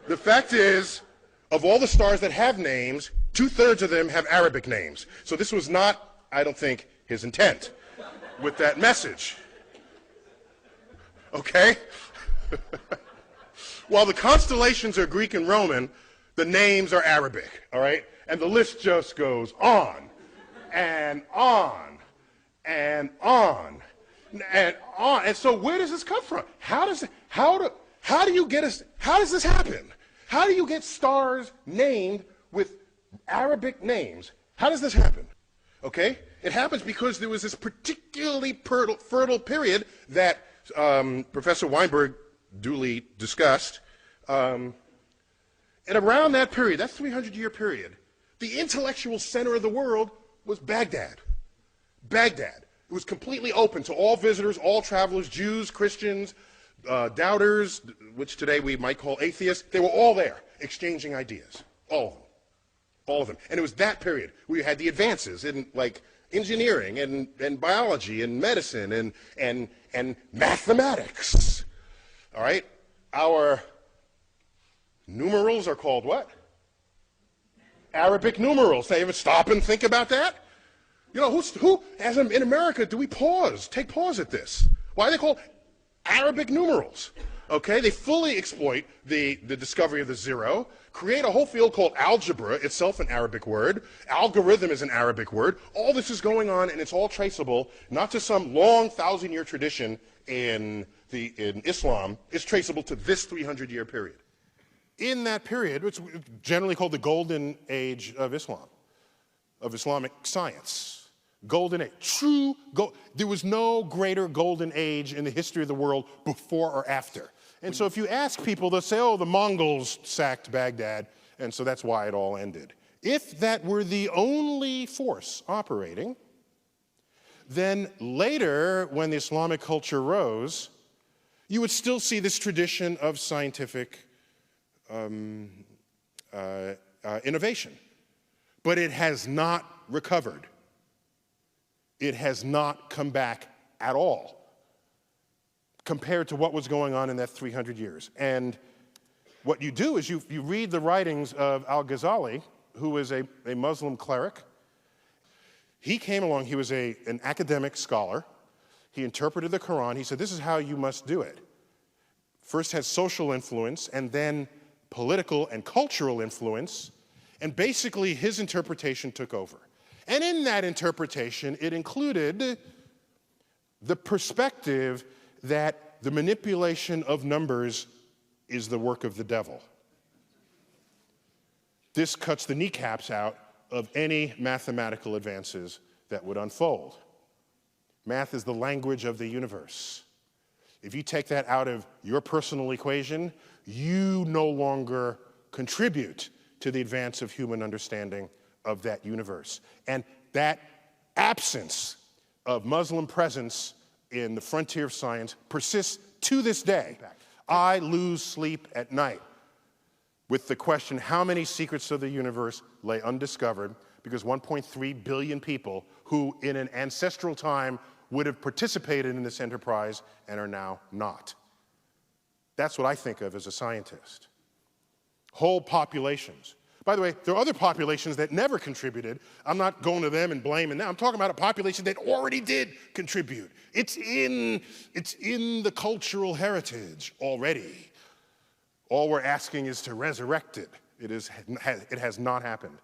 The fact is, of all the stars that have names, 2/3 of them have Arabic names. So this was not, I don't think, his intent with that message. Okay? While the constellations are Greek and Roman, the names are Arabic, all right? And the list just goes on and on and on and on. And so where does this come from? How does this happen? How do you get stars named with Arabic names? How does this happen? Okay? It happens because there was this particularly fertile period that Professor Weinberg duly discussed. And around that period, that 300-year period, the intellectual center of the world was Baghdad. Baghdad. It was completely open to all visitors, all travelers, Jews, Christians, doubters, which today we might call atheists. They were all there, exchanging ideas. All of them. All of them. And it was that period where you had the advances in, like, engineering and biology and medicine and mathematics. All right? Our numerals are called what? Arabic numerals. Now, you ever stop and think about that? You know, in America, do we take pause at this? Why are they called Arabic numerals? Okay, they fully exploit the discovery of the zero, create a whole field called algebra, itself an Arabic word. Algorithm is an Arabic word. All this is going on, and it's all traceable, not to some long 1,000-year tradition in Islam. It's traceable to this 300-year period. In that period, it's generally called the golden age of Islam, of Islamic science. Golden age. There was no greater golden age in the history of the world before or after. And so if you ask people, they'll say, oh, the Mongols sacked Baghdad, and so that's why it all ended. If that were the only force operating, then later, when the Islamic culture rose, you would still see this tradition of scientific innovation. But it has not recovered. It has not come back at all compared to what was going on in that 300 years. And what you do is you read the writings of al-Ghazali, who was a Muslim cleric. He came along, he was an academic scholar. He interpreted the Quran. He said, this is how you must do it. First has social influence, and then political and cultural influence, and basically his interpretation took over. And in that interpretation, it included the perspective that the manipulation of numbers is the work of the devil. This cuts the kneecaps out of any mathematical advances that would unfold. Math is the language of the universe. If you take that out of your personal equation, you no longer contribute to the advance of human understanding of that universe. And that absence of Muslim presence in the frontier of science persists to this day. I lose sleep at night with the question, how many secrets of the universe lay undiscovered, because 1.3 billion people who in an ancestral time would have participated in this enterprise and are now not. That's what I think of as a scientist. Whole populations. By the way, there are other populations that never contributed. I'm not going to them and blaming them. I'm talking about a population that already did contribute. It's in the cultural heritage already. All we're asking is to resurrect it. It has not happened.